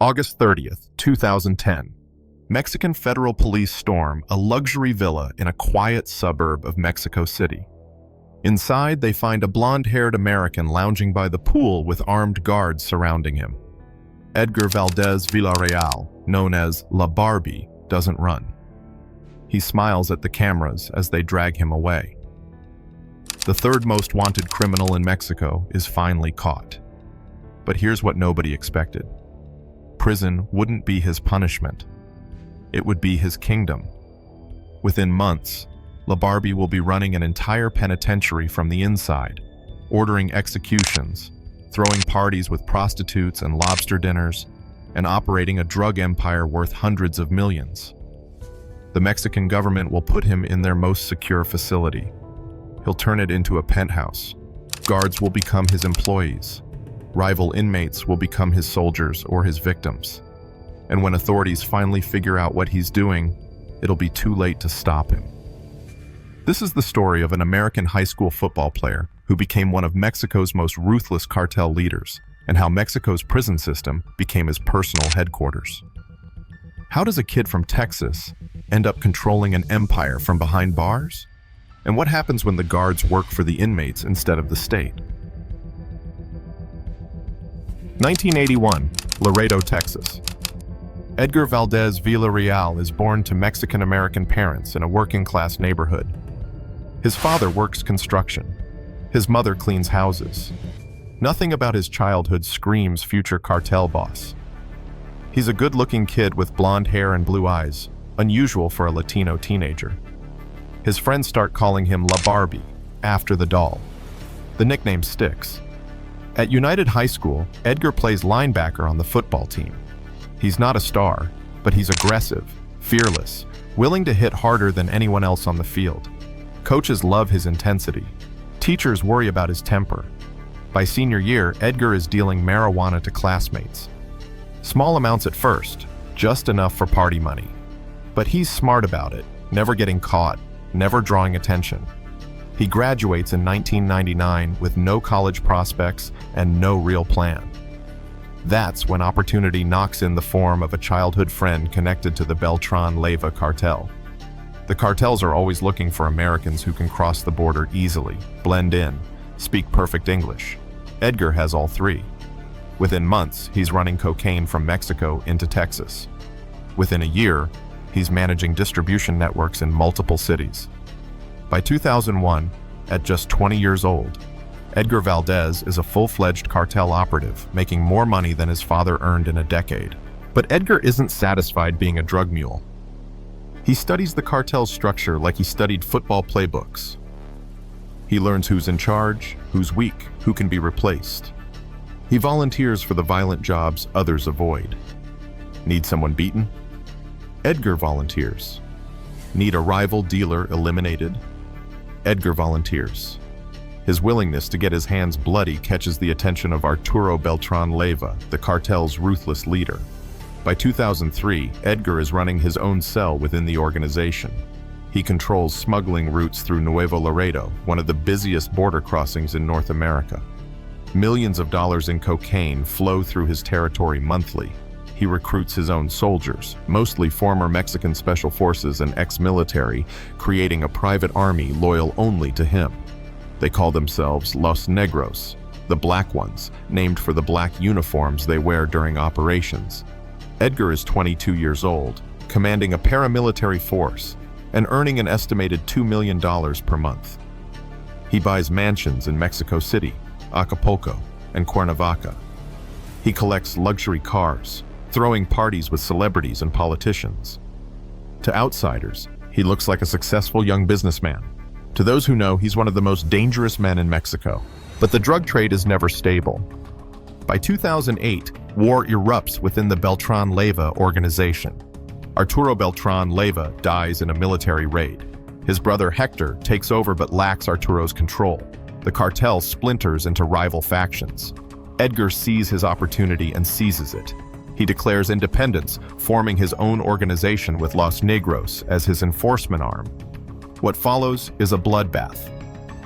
August 30th, 2010. Mexican federal police storm a luxury villa in a quiet suburb of Mexico City. Inside, they find a blonde-haired American lounging by the pool with armed guards surrounding him. Edgar Valdez Villarreal, known as La Barbie, doesn't run. He smiles at the cameras as they drag him away. The third most wanted criminal in Mexico is finally caught. But here's what nobody expected. Prison wouldn't be his punishment. It would be his kingdom. Within months, La Barbie will be running an entire penitentiary from the inside, ordering executions, throwing parties with prostitutes and lobster dinners, and operating a drug empire worth hundreds of millions. The Mexican government will put him in their most secure facility. He'll turn it into a penthouse. Guards will become his employees. Rival inmates will become his soldiers or his victims. And when authorities finally figure out what he's doing, it'll be too late to stop him. This is the story of an American high school football player who became one of Mexico's most ruthless cartel leaders, and how Mexico's prison system became his personal headquarters. How does a kid from Texas end up controlling an empire from behind bars? And what happens when the guards work for the inmates instead of the state? 1981, Laredo, Texas. Edgar Valdez Villarreal is born to Mexican-American parents in a working-class neighborhood. His father works construction. His mother cleans houses. Nothing about his childhood screams future cartel boss. He's a good-looking kid with blonde hair and blue eyes, unusual for a Latino teenager. His friends start calling him La Barbie, after the doll. The nickname sticks. At United High School, Edgar plays linebacker on the football team. He's not a star, but he's aggressive, fearless, willing to hit harder than anyone else on the field. Coaches love his intensity. Teachers worry about his temper. By senior year, Edgar is dealing marijuana to classmates. Small amounts at first, just enough for party money. But he's smart about it, never getting caught, never drawing attention. He graduates in 1999 with no college prospects and no real plan. That's when opportunity knocks in the form of a childhood friend connected to the Beltran Leyva cartel. The cartels are always looking for Americans who can cross the border easily, blend in, speak perfect English. Edgar has all three. Within months, he's running cocaine from Mexico into Texas. Within a year, he's managing distribution networks in multiple cities. By 2001, at just 20 years old, Edgar Valdez is a full-fledged cartel operative, making more money than his father earned in a decade. But Edgar isn't satisfied being a drug mule. He studies the cartel's structure like he studied football playbooks. He learns who's in charge, who's weak, who can be replaced. He volunteers for the violent jobs others avoid. Need someone beaten? Edgar volunteers. Need a rival dealer eliminated? Edgar volunteers. His willingness to get his hands bloody catches the attention of Arturo Beltran Leyva, the cartel's ruthless leader. By 2003, Edgar is running his own cell within the organization. He controls smuggling routes through Nuevo Laredo, one of the busiest border crossings in North America. Millions of dollars in cocaine flow through his territory monthly. He recruits his own soldiers, mostly former Mexican special forces and ex-military, creating a private army loyal only to him. They call themselves Los Negros, the black ones, named for the black uniforms they wear during operations. Edgar is 22 years old, commanding a paramilitary force, and earning an estimated $2 million per month. He buys mansions in Mexico City, Acapulco, and Cuernavaca. He collects luxury cars, throwing parties with celebrities and politicians. To outsiders, he looks like a successful young businessman. To those who know, he's one of the most dangerous men in Mexico. But the drug trade is never stable. By 2008, war erupts within the Beltran Leyva organization. Arturo Beltran Leyva dies in a military raid. His brother Hector takes over but lacks Arturo's control. The cartel splinters into rival factions. Edgar sees his opportunity and seizes it. He declares independence, forming his own organization with Los Negros as his enforcement arm. What follows is a bloodbath.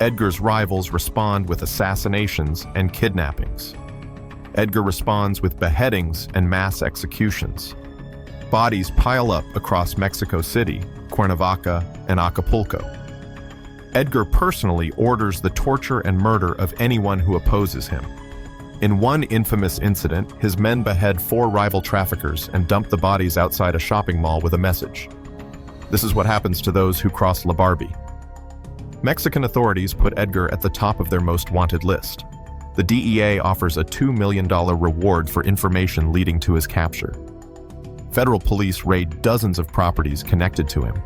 Edgar's rivals respond with assassinations and kidnappings. Edgar responds with beheadings and mass executions. Bodies pile up across Mexico City, Cuernavaca, and Acapulco. Edgar personally orders the torture and murder of anyone who opposes him. In one infamous incident, his men behead 4 rival traffickers and dump the bodies outside a shopping mall with a message. This is what happens to those who cross La Barbie. Mexican authorities put Edgar at the top of their most wanted list. The DEA offers a $2 million reward for information leading to his capture. Federal police raid dozens of properties connected to him.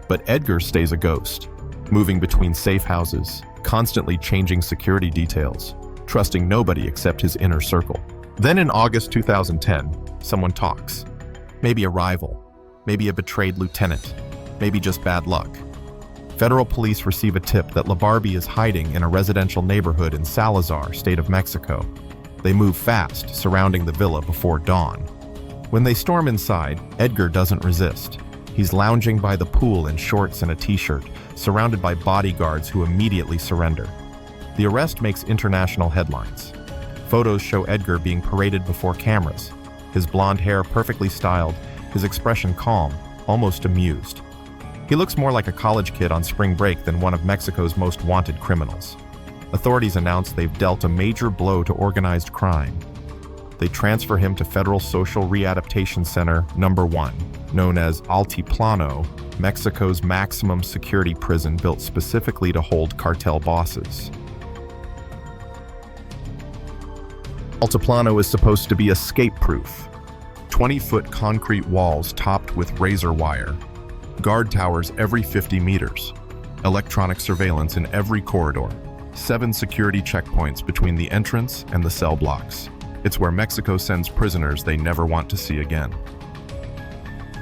But Edgar stays a ghost, moving between safe houses, constantly changing security details, trusting nobody except his inner circle. Then in August 2010, someone talks. Maybe a rival, maybe a betrayed lieutenant, maybe just bad luck. Federal police receive a tip that La Barbie is hiding in a residential neighborhood in Salazar, state of Mexico. They move fast, surrounding the villa before dawn. When they storm inside, Edgar doesn't resist. He's lounging by the pool in shorts and a t-shirt, surrounded by bodyguards who immediately surrender. The arrest makes international headlines. Photos show Edgar being paraded before cameras, his blonde hair perfectly styled, his expression calm, almost amused. He looks more like a college kid on spring break than one of Mexico's most wanted criminals. Authorities announce they've dealt a major blow to organized crime. They transfer him to Federal Social Readaptation Center No. 1, known as Altiplano, Mexico's maximum security prison built specifically to hold cartel bosses. Altiplano is supposed to be escape-proof. 20-foot concrete walls topped with razor wire. Guard towers every 50 meters. Electronic surveillance in every corridor. 7 security checkpoints between the entrance and the cell blocks. It's where Mexico sends prisoners they never want to see again.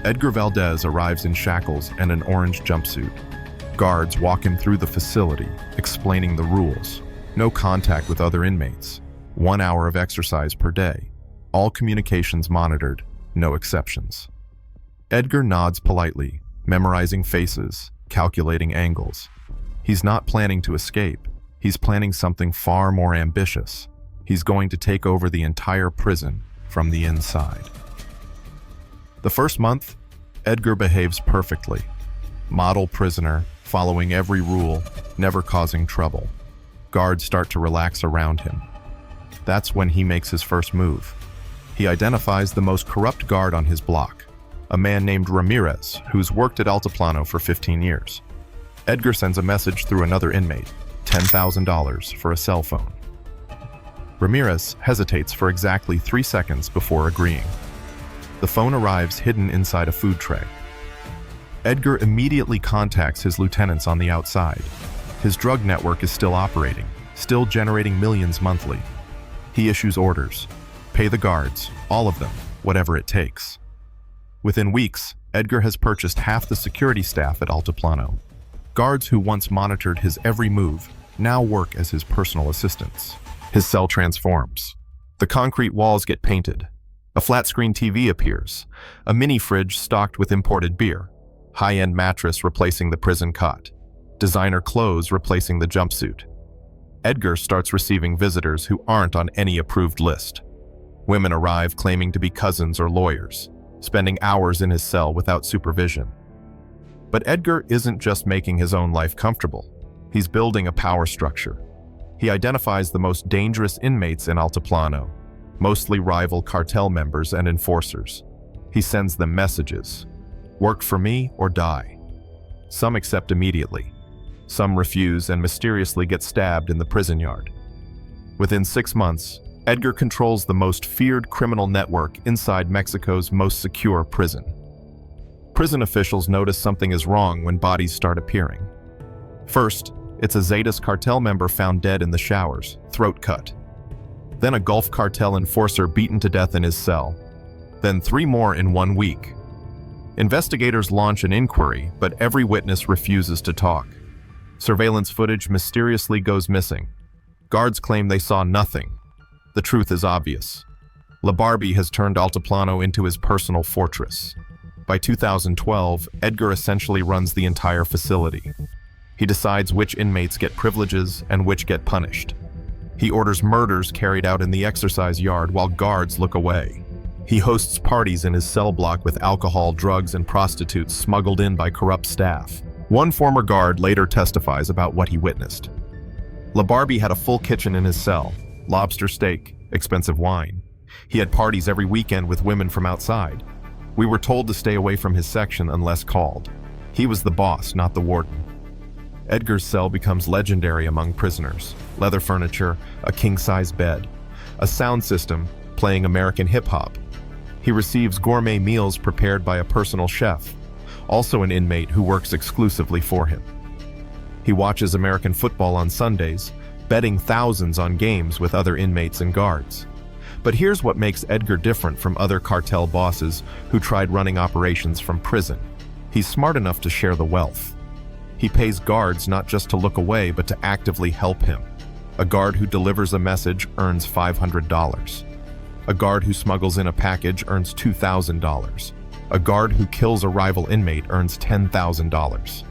Edgar Valdez arrives in shackles and an orange jumpsuit. Guards walk him through the facility, explaining the rules. No contact with other inmates. 1 hour of exercise per day. All communications monitored, no exceptions. Edgar nods politely, memorizing faces, calculating angles. He's not planning to escape. He's planning something far more ambitious. He's going to take over the entire prison from the inside. The first month, Edgar behaves perfectly. Model prisoner, following every rule, never causing trouble. Guards start to relax around him. That's when he makes his first move. He identifies the most corrupt guard on his block, a man named Ramirez, who's worked at Altiplano for 15 years. Edgar sends a message through another inmate, $10,000 for a cell phone. Ramirez hesitates for exactly 3 seconds before agreeing. The phone arrives hidden inside a food tray. Edgar immediately contacts his lieutenants on the outside. His drug network is still operating, still generating millions monthly. He issues orders. Pay the guards, all of them, whatever it takes. Within weeks, Edgar has purchased half the security staff at Altiplano. Guards who once monitored his every move now work as his personal assistants. His cell transforms. The concrete walls get painted. A flat-screen TV appears. A mini-fridge stocked with imported beer. High-end mattress replacing the prison cot. Designer clothes replacing the jumpsuit. Edgar starts receiving visitors who aren't on any approved list. Women arrive claiming to be cousins or lawyers, spending hours in his cell without supervision. But Edgar isn't just making his own life comfortable. He's building a power structure. He identifies the most dangerous inmates in Altiplano, mostly rival cartel members and enforcers. He sends them messages. Work for me or die. Some accept immediately. Some refuse and mysteriously get stabbed in the prison yard. Within 6 months, Edgar controls the most feared criminal network inside Mexico's most secure prison. Prison officials notice something is wrong when bodies start appearing. First, it's a Zetas cartel member found dead in the showers, throat cut. Then a Gulf cartel enforcer beaten to death in his cell. Then 3 more in 1 week. Investigators launch an inquiry, but every witness refuses to talk. Surveillance footage mysteriously goes missing. Guards claim they saw nothing. The truth is obvious. La Barbie has turned Altiplano into his personal fortress. By 2012, Edgar essentially runs the entire facility. He decides which inmates get privileges and which get punished. He orders murders carried out in the exercise yard while guards look away. He hosts parties in his cell block with alcohol, drugs, and prostitutes smuggled in by corrupt staff. One former guard later testifies about what he witnessed. Barbie had a full kitchen in his cell, lobster steak, expensive wine. He had parties every weekend with women from outside. We were told to stay away from his section unless called. He was the boss, not the warden. Edgar's cell becomes legendary among prisoners. Leather furniture, a king-size bed, a sound system playing American hip-hop. He receives gourmet meals prepared by a personal chef, also an inmate who works exclusively for him. He watches American football on Sundays, betting thousands on games with other inmates and guards. But here's what makes Edgar different from other cartel bosses who tried running operations from prison. He's smart enough to share the wealth. He pays guards not just to look away, but to actively help him. A guard who delivers a message earns $500. A guard who smuggles in a package earns $2,000. A guard who kills a rival inmate earns $10,000.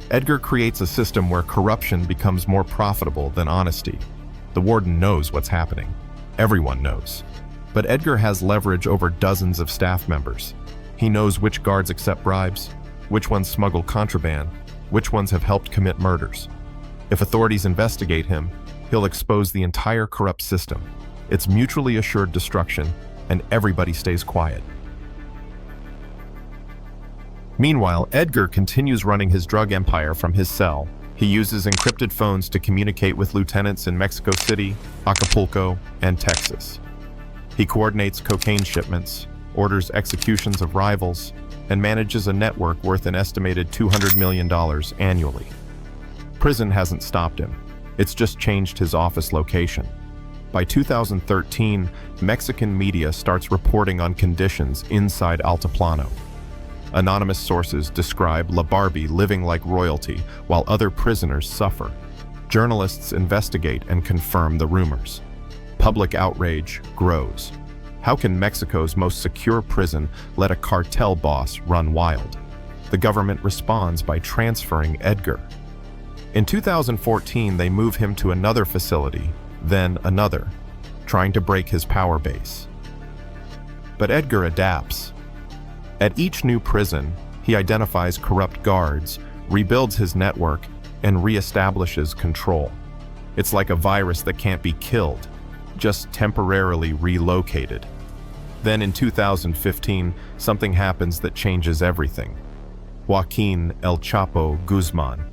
Edgar creates a system where corruption becomes more profitable than honesty. The warden knows what's happening. Everyone knows. But Edgar has leverage over dozens of staff members. He knows which guards accept bribes, which ones smuggle contraband, which ones have helped commit murders. If authorities investigate him, he'll expose the entire corrupt system. It's mutually assured destruction, and everybody stays quiet. Meanwhile, Edgar continues running his drug empire from his cell. He uses encrypted phones to communicate with lieutenants in Mexico City, Acapulco, and Texas. He coordinates cocaine shipments, orders executions of rivals, and manages a network worth an estimated $200 million annually. Prison hasn't stopped him. It's just changed his office location. By 2013, Mexican media starts reporting on conditions inside Altiplano. Anonymous sources describe Barbie living like royalty while other prisoners suffer. Journalists investigate and confirm the rumors. Public outrage grows. How can Mexico's most secure prison let a cartel boss run wild? The government responds by transferring Edgar. In 2014, they move him to another facility, then another, trying to break his power base. But Edgar adapts. At each new prison, he identifies corrupt guards, rebuilds his network, and reestablishes control. It's like a virus that can't be killed, just temporarily relocated. Then in 2015, something happens that changes everything. Joaquin El Chapo Guzman,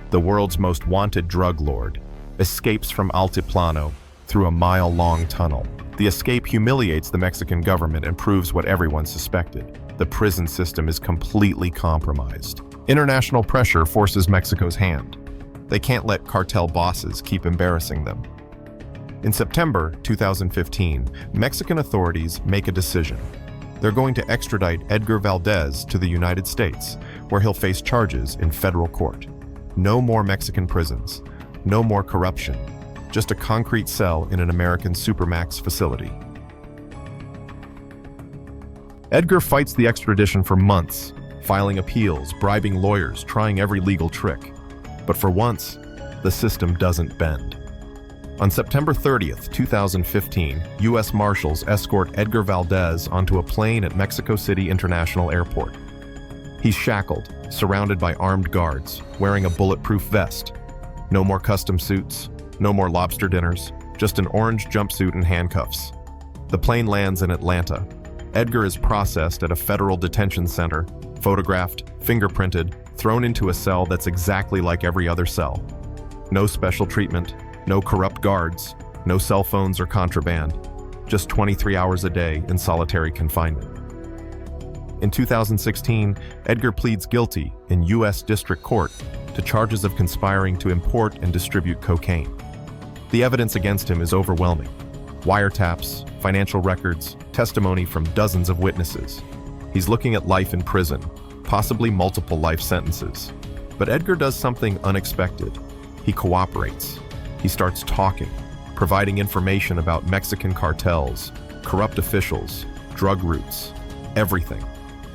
the world's most wanted drug lord, escapes from Altiplano through a mile-long tunnel. The escape humiliates the Mexican government and proves what everyone suspected. The prison system is completely compromised. International pressure forces Mexico's hand. They can't let cartel bosses keep embarrassing them. In September 2015, Mexican authorities make a decision. They're going to extradite Edgar Valdez to the United States, where he'll face charges in federal court. No more Mexican prisons, no more corruption, just a concrete cell in an American supermax facility. Edgar fights the extradition for months, filing appeals, bribing lawyers, trying every legal trick. But for once, the system doesn't bend. On September 30th, 2015, U.S. Marshals escort Edgar Valdez onto a plane at Mexico City International Airport. He's shackled, surrounded by armed guards, wearing a bulletproof vest. No more custom suits, no more lobster dinners, just an orange jumpsuit and handcuffs. The plane lands in Atlanta. Edgar is processed at a federal detention center, photographed, fingerprinted, thrown into a cell that's exactly like every other cell. No special treatment, no corrupt guards, no cell phones or contraband, just 23 hours a day in solitary confinement. In 2016, Edgar pleads guilty in U.S. District Court to charges of conspiring to import and distribute cocaine. The evidence against him is overwhelming. Wiretaps, financial records, testimony from dozens of witnesses. He's looking at life in prison, possibly multiple life sentences. But Edgar does something unexpected. He cooperates. He starts talking, providing information about Mexican cartels, corrupt officials, drug routes, everything.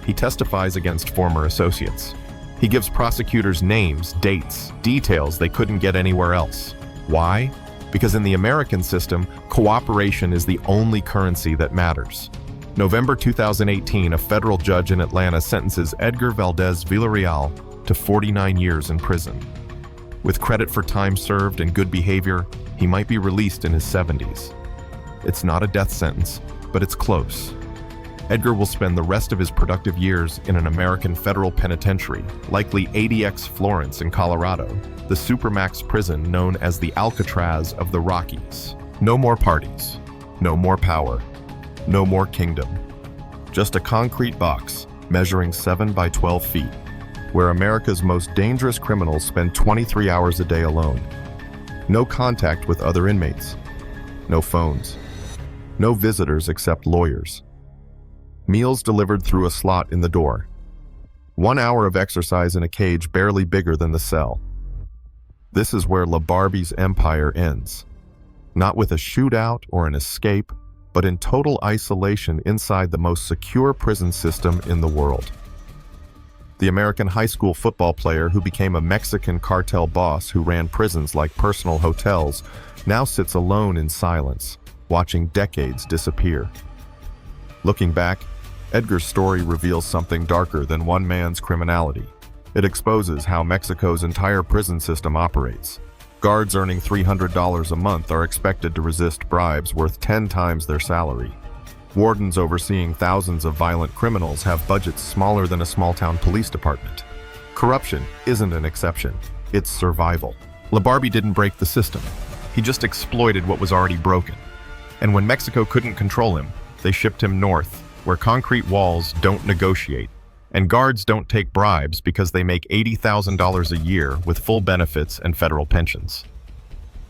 He testifies against former associates. He gives prosecutors names, dates, details they couldn't get anywhere else. Why? Because in the American system, cooperation is the only currency that matters. November 2018, a federal judge in Atlanta sentences Edgar Valdez Villarreal to 49 years in prison. With credit for time served and good behavior, he might be released in his 70s. It's not a death sentence, but it's close. Edgar will spend the rest of his productive years in an American federal penitentiary, likely ADX Florence in Colorado, the supermax prison known as the Alcatraz of the Rockies. No more parties, no more power, no more kingdom. Just a concrete box measuring 7 by 12 feet, where America's most dangerous criminals spend 23 hours a day alone. No contact with other inmates, no phones, no visitors except lawyers. Meals delivered through a slot in the door. 1 hour of exercise in a cage barely bigger than the cell. This is where Barbie's empire ends. Not with a shootout or an escape, but in total isolation inside the most secure prison system in the world. The American high school football player who became a Mexican cartel boss who ran prisons like personal hotels now sits alone in silence, watching decades disappear. Looking back, Edgar's story reveals something darker than one man's criminality. It exposes how Mexico's entire prison system operates. Guards earning $300 a month are expected to resist bribes worth 10 times their salary. Wardens overseeing thousands of violent criminals have budgets smaller than a small-town police department. Corruption isn't an exception, it's survival. Barbie didn't break the system. He just exploited what was already broken. And when Mexico couldn't control him, they shipped him north, where concrete walls don't negotiate, and guards don't take bribes because they make $80,000 a year with full benefits and federal pensions.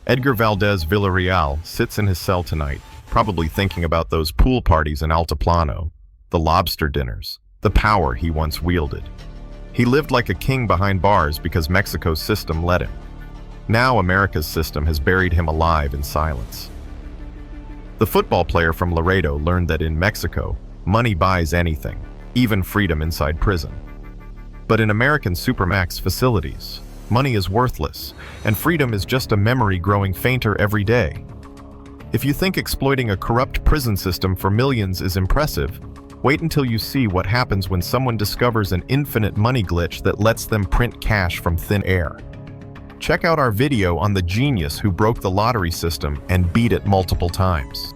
Edgar Valdez Villarreal sits in his cell tonight, probably thinking about those pool parties in Altiplano, the lobster dinners, the power he once wielded. He lived like a king behind bars because Mexico's system let him. Now America's system has buried him alive in silence. The football player from Laredo learned that in Mexico, money buys anything, even freedom inside prison. But in American supermax facilities, money is worthless, and freedom is just a memory growing fainter every day. If you think exploiting a corrupt prison system for millions is impressive, wait until you see what happens when someone discovers an infinite money glitch that lets them print cash from thin air. Check out our video on the genius who broke the lottery system and beat it multiple times.